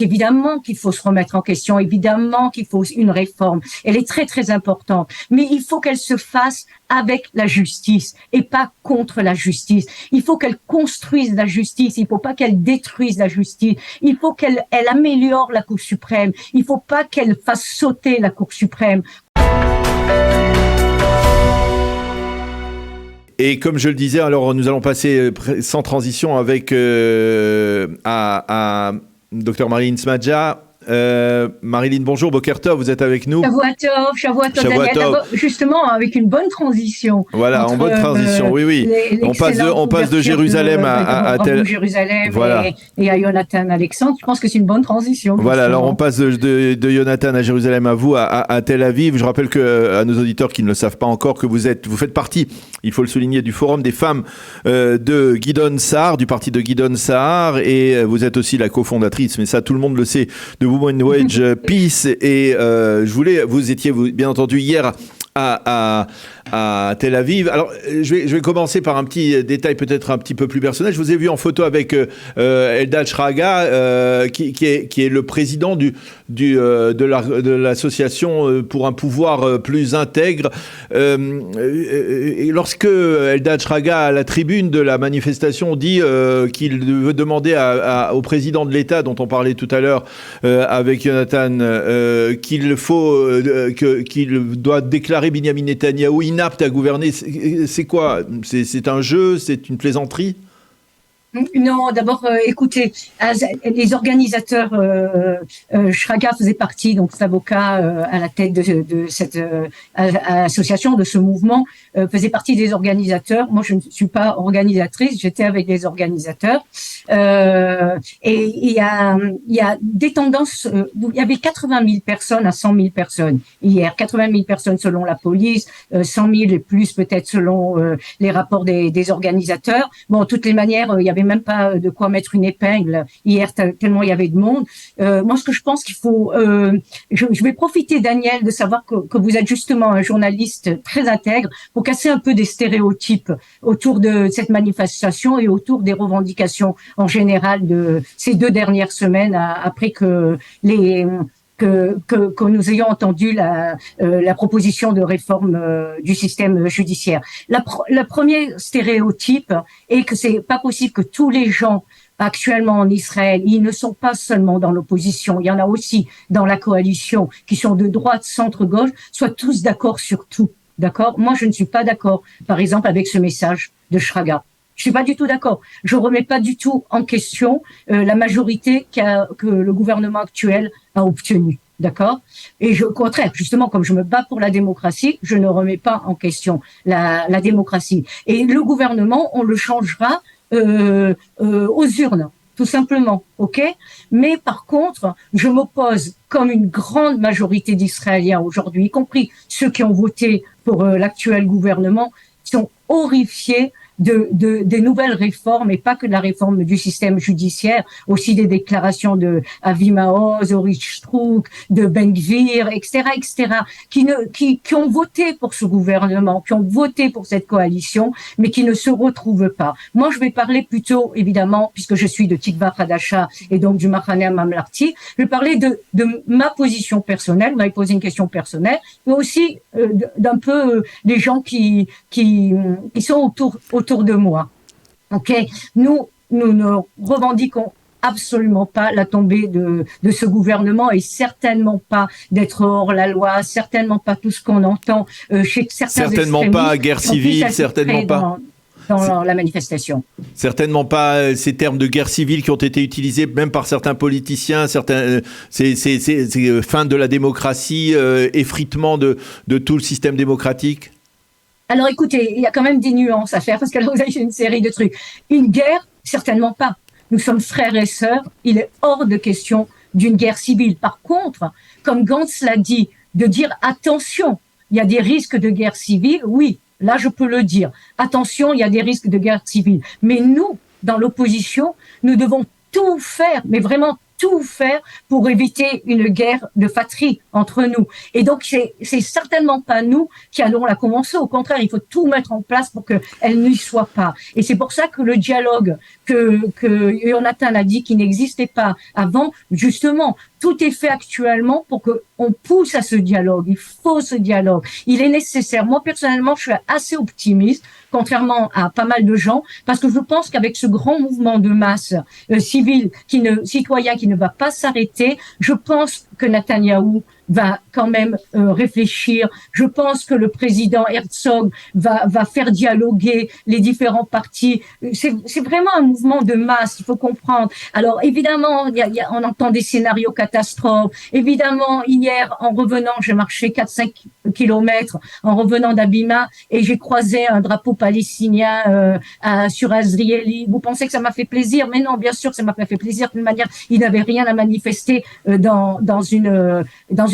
Évidemment qu'il faut se remettre en question, évidemment qu'il faut une réforme. Elle est très, très importante. Mais il faut qu'elle se fasse avec la justice et pas contre la justice. Il faut qu'elle construise la justice. Il faut pas qu'elle détruise la justice. Il faut qu'elle améliore la Cour suprême. Il faut pas qu'elle fasse sauter la Cour suprême. Et comme je le disais, alors nous allons passer sans transition avec à Dr Marilyn Smadja. Marilyn, bonjour, Boker Tov, vous êtes avec nous. Shavuot Tov, Daniel. Justement, avec une bonne transition. Voilà, en bonne transition, oui. On passe de Jérusalem à Tel Aviv. Voilà. Et à Jonathan Alexandre. Je pense que c'est une bonne transition. Voilà, alors on passe de Jonathan à Jérusalem à vous, à Tel Aviv. Je rappelle à nos auditeurs qui ne le savent pas encore que vous faites partie, il faut le souligner, du Forum des femmes de Gideon Sa'ar, du parti de Gideon Sa'ar, et vous êtes aussi la cofondatrice, mais ça tout le monde le sait, de Women Wage Peace. Et vous étiez bien entendu hier à Tel Aviv. Alors, je vais commencer par un petit détail peut-être un petit peu plus personnel. Je vous ai vu en photo avec Eldad Shraga, qui est le président de l'association pour un pouvoir plus intègre. Et lorsque Eldad Shraga, à la tribune de la manifestation, dit qu'il veut demander au président de l'État, dont on parlait tout à l'heure avec Jonathan, qu'il doit déclarer Binyamin Netanyahou inapte à gouverner, c'est quoi? C'est un jeu? C'est une plaisanterie? Non, d'abord, écoutez, les organisateurs, Shraga faisait partie, donc cet avocat à la tête de cette association, de ce mouvement, faisait partie des organisateurs. Moi, je ne suis pas organisatrice, j'étais avec les organisateurs. Et il y a des tendances. Il y avait 80 000 personnes à 100 000 personnes hier, 80 000 personnes selon la police, 100 000 et plus peut-être selon les rapports des organisateurs. Bon, de toutes les manières, il y avait même pas de quoi mettre une épingle hier tellement il y avait de monde. Moi, ce que je pense qu'il faut, je vais profiter, Daniel, de savoir que vous êtes justement un journaliste très intègre pour casser un peu des stéréotypes autour de cette manifestation et autour des revendications en général de ces 2 dernières semaines après que nous ayons entendu la proposition de réforme du système judiciaire. Le premier stéréotype est que c'est pas possible que tous les gens actuellement en Israël, ils ne sont pas seulement dans l'opposition, il y en a aussi dans la coalition qui sont de droite, centre-gauche, soient tous d'accord sur tout. D'accord? Moi, je ne suis pas d'accord, par exemple, avec ce message de Shraga. Je suis pas du tout d'accord. Je remets pas du tout en question la majorité que le gouvernement actuel a obtenue. D'accord? Et au contraire, justement, comme je me bats pour la démocratie, je ne remets pas en question la démocratie. Et le gouvernement, on le changera aux urnes, tout simplement, ok? Mais par contre, je m'oppose, comme une grande majorité d'Israéliens aujourd'hui, y compris ceux qui ont voté pour l'actuel gouvernement, qui sont horrifiés des nouvelles réformes, et pas que de la réforme du système judiciaire, aussi des déclarations de Avi Maoz, Orit Strouk, de Ben Gvir, etc., qui ont voté pour ce gouvernement, qui ont voté pour cette coalition, mais qui ne se retrouvent pas. Moi, je vais parler plutôt, évidemment, puisque je suis de Tikva Hadasha et donc du Machane Mamlarti, je vais parler de ma position personnelle. Vous m'avez posé une question personnelle, mais aussi d'un peu des gens qui sont autour de moi. Ok, nous ne revendiquons absolument pas la tombée de ce gouvernement et certainement pas d'être hors la loi, certainement pas tout ce qu'on entend chez certains extrémistes. Certainement pas guerre civile, certainement pas. Dans la manifestation. Certainement pas ces termes de guerre civile qui ont été utilisés même par certains politiciens, c'est fin de la démocratie, effritement de tout le système démocratique. Alors écoutez, il y a quand même des nuances à faire parce que là vous avez une série de trucs. Une guerre, certainement pas. Nous sommes frères et sœurs, il est hors de question d'une guerre civile. Par contre, comme Gantz l'a dit, de dire attention, il y a des risques de guerre civile, oui, là je peux le dire. Attention, il y a des risques de guerre civile. Mais nous, dans l'opposition, nous devons tout faire, mais vraiment tout faire pour éviter une guerre de fatrie entre nous. Et donc, c'est certainement pas nous qui allons la commencer. Au contraire, il faut tout mettre en place pour qu'elle n'y soit pas. Et c'est pour ça que le dialogue que Jonathan a dit qu'il n'existait pas avant, justement, tout est fait actuellement pour que on pousse à ce dialogue. Il faut ce dialogue. Il est nécessaire. Moi, personnellement, je suis assez optimiste, contrairement à pas mal de gens, parce que je pense qu'avec ce grand mouvement de masse citoyen qui ne va pas s'arrêter, je pense que Netanyahou va quand même réfléchir. Je pense que le président Herzog va faire dialoguer les différents partis. C'est vraiment un mouvement de masse, il faut comprendre. Alors évidemment, on entend des scénarios catastrophes. Évidemment, hier, en revenant, j'ai marché 4-5 kilomètres en revenant d'Abima et j'ai croisé un drapeau palestinien sur Azrieli. Vous pensez que ça m'a fait plaisir? Mais non, bien sûr, ça m'a pas fait plaisir. De toute manière, il n'avait rien à manifester dans une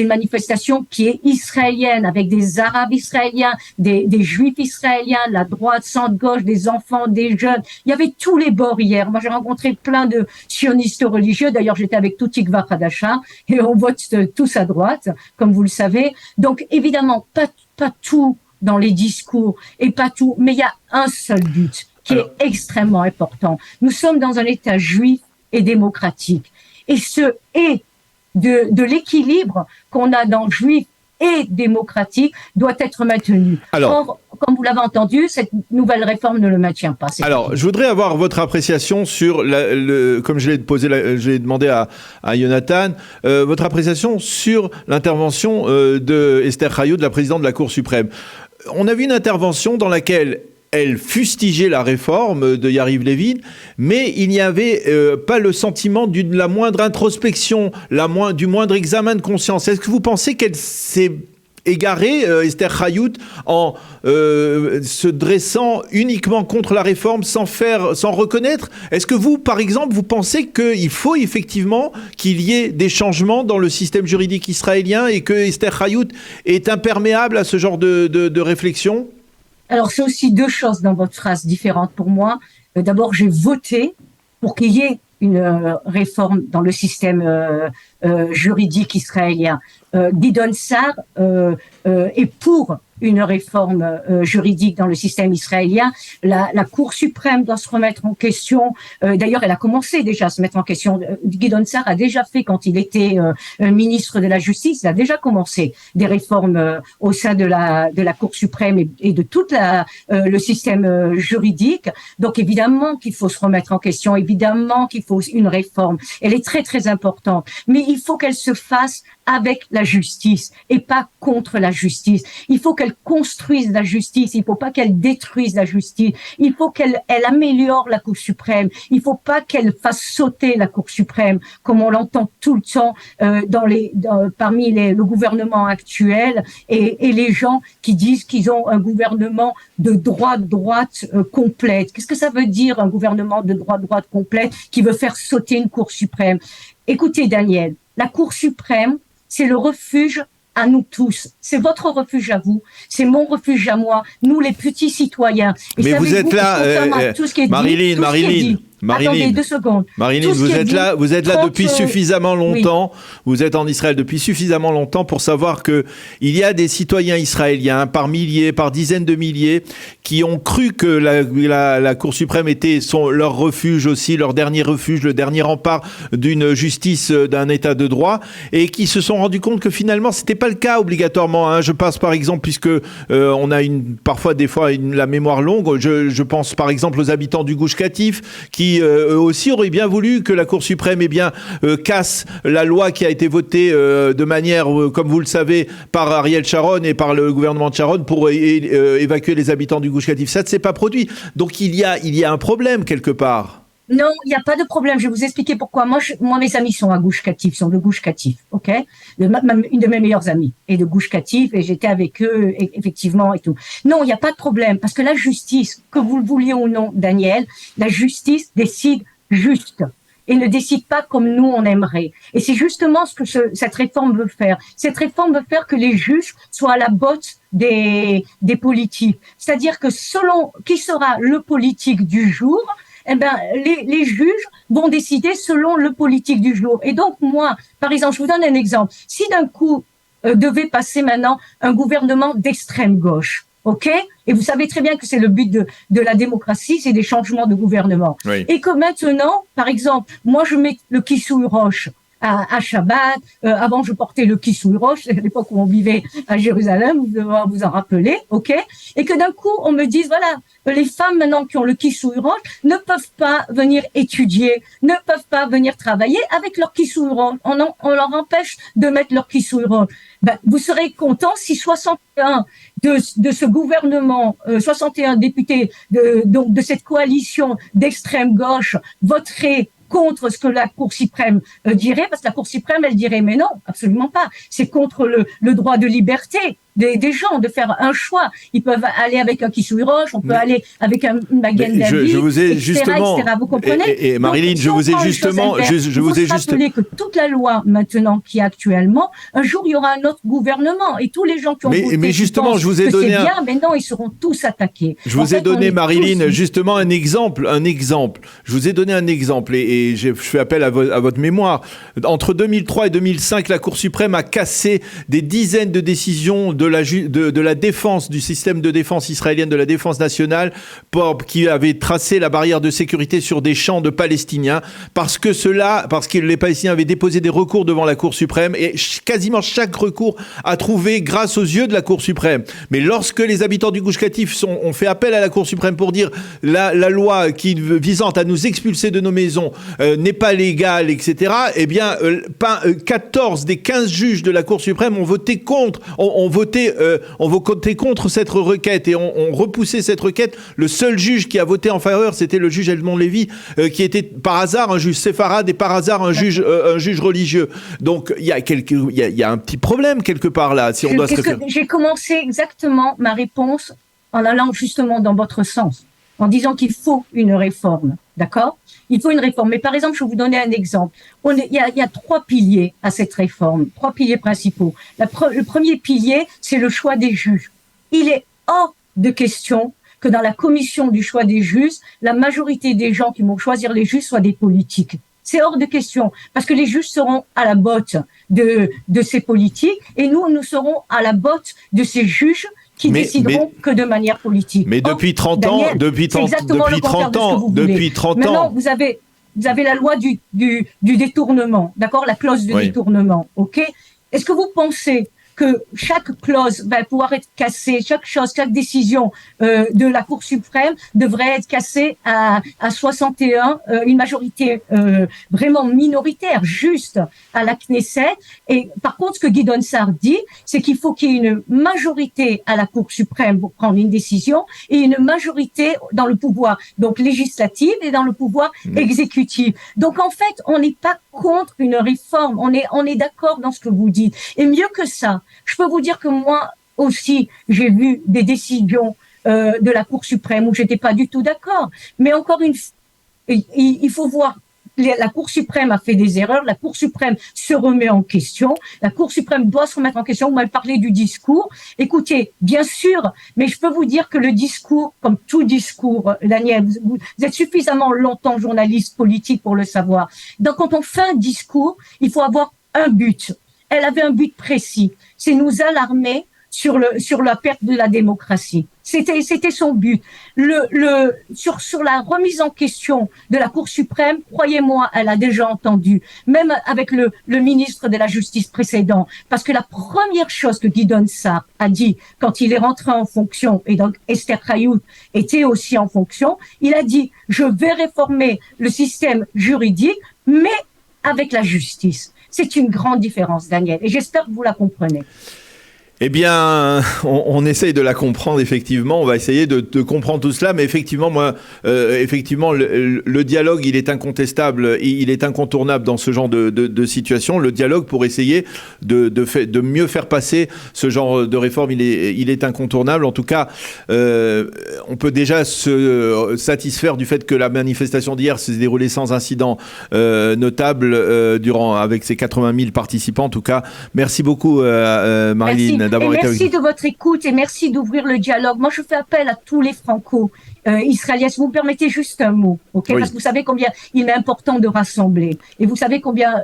manifestation qui est israélienne, avec des Arabes israéliens, des Juifs israéliens, la droite, centre-gauche, des enfants, des jeunes. Il y avait tous les bords hier. Moi, j'ai rencontré plein de sionistes religieux. D'ailleurs, j'étais avec tout Tikva Hadasha et on vote tous à droite, comme vous le savez. Donc, évidemment, pas tout dans les discours et pas tout, mais il y a un seul but qui est extrêmement important. Nous sommes dans un État juif et démocratique. Et de l'équilibre qu'on a dans juif et démocratique doit être maintenu. Or, comme vous l'avez entendu, cette nouvelle réforme ne le maintient pas. Alors, je voudrais avoir votre appréciation sur, comme je l'ai demandé à Jonathan, votre appréciation sur l'intervention de Esther Hayout, la présidente de la Cour suprême. On a vu une intervention dans laquelle elle fustigeait la réforme de Yariv Levin, mais il n'y avait pas le sentiment de la moindre introspection, du moindre examen de conscience. Est-ce que vous pensez qu'elle s'est égarée, Esther Hayout, en se dressant uniquement contre la réforme sans reconnaître? Est-ce que vous, par exemple, vous pensez qu'il faut effectivement qu'il y ait des changements dans le système juridique israélien et que Esther Hayout est imperméable à ce genre de réflexion? Alors, c'est aussi deux choses dans votre phrase différentes pour moi. D'abord, j'ai voté pour qu'il y ait une réforme dans le système juridique israélien. Gideon Sa'ar est pour une réforme juridique dans le système israélien. La Cour suprême doit se remettre en question. D'ailleurs, elle a commencé déjà à se mettre en question. Gideon Sa'ar a déjà fait, quand il était ministre de la Justice, il a déjà commencé des réformes au sein de la Cour suprême et de tout le système juridique. Donc, évidemment qu'il faut se remettre en question. Évidemment qu'il faut une réforme. Elle est très, très importante. Mais il faut qu'elle se fasse avec la justice et pas contre la justice. Il faut qu'elle construise la justice. Il faut pas qu'elle détruise la justice. Il faut qu'elle améliore la Cour suprême. Il faut pas qu'elle fasse sauter la Cour suprême, comme on l'entend tout le temps parmi le gouvernement actuel et les gens qui disent qu'ils ont un gouvernement de droite complète. Qu'est-ce que ça veut dire, un gouvernement de droite complète qui veut faire sauter une Cour suprême? Écoutez, Daniel, la Cour suprême, c'est le refuge à nous tous. C'est votre refuge à vous. C'est mon refuge à moi. Nous, les petits citoyens. Et mais vous êtes là, Marilyn. Attendez 2 secondes. Marilyn, vous êtes là depuis suffisamment longtemps. Oui. Vous êtes en Israël depuis suffisamment longtemps pour savoir que il y a des citoyens israéliens par milliers, par dizaines de milliers, qui ont cru que la Cour suprême était leur refuge aussi, leur dernier refuge, le dernier rempart d'une justice, d'un État de droit, et qui se sont rendus compte que finalement c'était pas le cas obligatoirement. Hein. Je passe par exemple, puisque on a parfois la mémoire longue. Je pense par exemple aux habitants du Gush Katif qui eux aussi auraient bien voulu que la Cour suprême casse la loi qui a été votée de manière, comme vous le savez, par Ariel Sharon et par le gouvernement de Sharon pour évacuer les habitants du Gush Katif. Ça ne s'est pas produit. Donc il y a un problème quelque part. Non, il n'y a pas de problème. Je vais vous expliquer pourquoi. Moi, mes amis sont à Gush Katif, sont de Gush Katif, ok? Une de mes meilleures amies est de Gush Katif et j'étais avec eux, effectivement, et tout. Non, il n'y a pas de problème parce que la justice, que vous le vouliez ou non, Daniel, la justice décide juste et ne décide pas comme nous on aimerait. Et c'est justement ce que cette réforme veut faire. Cette réforme veut faire que les juges soient à la botte des politiques. C'est-à-dire que selon qui sera le politique du jour, eh ben, les juges vont décider selon le politique du jour. Et donc, moi, par exemple, je vous donne un exemple. Si d'un coup, devait passer maintenant un gouvernement d'extrême gauche, ok? Et vous savez très bien que c'est le but de la démocratie, c'est des changements de gouvernement. Oui. Et que maintenant, par exemple, moi, je mets le kissouille roche à Shabbat. Avant, je portais le kissouille roche, à l'époque où on vivait à Jérusalem, vous devez vous en rappeler, ok? Et que d'un coup, on me dise, voilà, les femmes maintenant qui ont le kissouille roche ne peuvent pas venir étudier, ne peuvent pas venir travailler avec leur kissouille roche. On leur empêche de mettre leur kissouille roche. Ben, vous serez content si 61 de ce gouvernement, 61 députés donc de cette coalition d'extrême gauche voteraient contre ce que la Cour suprême dirait, parce que la Cour suprême, elle dirait, mais non, absolument pas. C'est contre le droit de liberté des gens de faire un choix. Ils peuvent aller avec un kissouille roche, on peut aller avec une baguette d'avis, je vous ai etc., justement, etc. Vous comprenez? et Marilyn, je vous ai justement, je vous ai juste rappeler que toute la loi maintenant qui est actuellement, un jour il y aura un autre gouvernement et tous les gens qui ont voté, mais justement, je vous ai donné c'est bien, mais non, ils seront tous attaqués. Je vous ai donné, Marilyn, justement un exemple. Je vous ai donné un exemple et je fais appel à votre mémoire. Entre 2003 et 2005, la Cour suprême a cassé des dizaines de décisions de la défense, du système de défense israélienne, de la défense nationale, qui avait tracé la barrière de sécurité sur des champs de Palestiniens, parce que les Palestiniens avaient déposé des recours devant la Cour suprême et quasiment chaque recours a trouvé grâce aux yeux de la Cour suprême. Mais lorsque les habitants du Gush Katif ont fait appel à la Cour suprême pour dire la loi visant à nous expulser de nos maisons n'est pas légale, etc., eh bien, 14 des 15 juges de la Cour suprême ont voté contre, ont voté contre cette requête et ont repoussé cette requête. Le seul juge qui a voté en faveur, c'était le juge Edmond Lévy, qui était par hasard un juge séfarade et par hasard un juge religieux. Donc il y a un petit problème quelque part là, si on doit se référer. J'ai commencé exactement ma réponse en allant justement dans votre sens, en disant qu'il faut une réforme, d'accord? Il faut une réforme. Mais par exemple, je vais vous donner un exemple. Il y a 3 piliers à cette réforme, 3 piliers principaux. Le premier pilier, c'est le choix des juges. Il est hors de question que dans la commission du choix des juges, la majorité des gens qui vont choisir les juges soient des politiques. C'est hors de question, parce que les juges seront à la botte de ces politiques, et nous serons à la botte de ces juges qui décideront que de manière politique. Mais depuis 30 ans, depuis 30 ans. Maintenant, vous avez la loi du détournement, d'accord? La clause de détournement, ok? Est-ce que vous pensez que chaque clause va pouvoir être cassée, chaque décision de la Cour suprême devrait être cassée à 61, une majorité vraiment minoritaire, juste à la Knesset. Et par contre, ce que Guidon Sarr dit, c'est qu'il faut qu'il y ait une majorité à la Cour suprême pour prendre une décision et une majorité dans le pouvoir donc législatif et dans le pouvoir exécutif. Donc en fait, on n'est pas contre une réforme, on est d'accord dans ce que vous dites. Et mieux que ça, je peux vous dire que moi aussi, j'ai vu des décisions de la Cour suprême où j'étais pas du tout d'accord. Mais encore une fois, il faut voir, la Cour suprême a fait des erreurs, la Cour suprême se remet en question, la Cour suprême doit se remettre en question. Vous m'avez parlé du discours. Écoutez, bien sûr, mais je peux vous dire que le discours, comme tout discours, Daniel, vous êtes suffisamment longtemps journaliste politique pour le savoir. Donc quand on fait un discours, il faut avoir un but. Elle avait un but précis, c'est nous alarmer sur la perte de la démocratie. C'était son but. Sur la remise en question de la Cour suprême, croyez-moi, elle a déjà entendu, même avec le ministre de la Justice précédent, parce que la première chose que Guidon Sarr a dit quand il est rentré en fonction, et donc Esther Chayout était aussi en fonction, il a dit « Je vais réformer le système juridique, mais avec la justice ». C'est une grande différence, Daniel, et j'espère que vous la comprenez. Eh bien, on essaye de la comprendre, effectivement. On va essayer de comprendre tout cela. Mais effectivement, le dialogue, il est incontestable, il est incontournable dans ce genre de situation. Le dialogue pour essayer de mieux faire passer ce genre de réforme, il est incontournable. En tout cas, on peut déjà se satisfaire du fait que la manifestation d'hier s'est déroulée sans incident notable avec ses 80 000 participants. En tout cas, merci beaucoup, Marilyn. Merci. Et merci de votre écoute et merci d'ouvrir le dialogue. Moi, je fais appel à tous les Franco israélienne. Si vous me permettez juste un mot, ok? Oui. Parce que vous savez combien il est important de rassembler. Et vous savez combien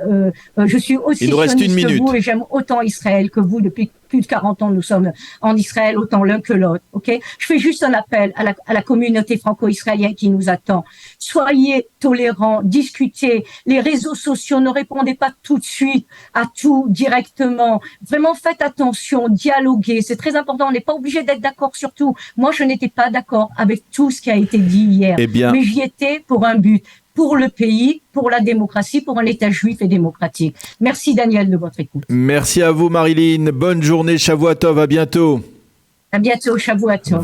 je suis aussi Il nous reste sioniste une que minute. vous et j'aime autant Israël que vous. Depuis plus de 40 ans, nous sommes en Israël, autant l'un que l'autre, ok? Je fais juste un appel à la communauté franco-israélienne qui nous attend. Soyez tolérants, discutez. Les réseaux sociaux, ne répondez pas tout de suite à tout directement. Vraiment, faites attention, dialoguez. C'est très important. On n'est pas obligé d'être d'accord sur tout. Moi, je n'étais pas d'accord avec tout ce qui a été dit hier. Eh bien, mais j'y étais pour un but. Pour le pays, pour la démocratie, pour un État juif et démocratique. Merci Daniel de votre écoute. merci à vous Marilyn. Bonne journée, Shavuot Tov, à bientôt. À bientôt, Shavuot Tov.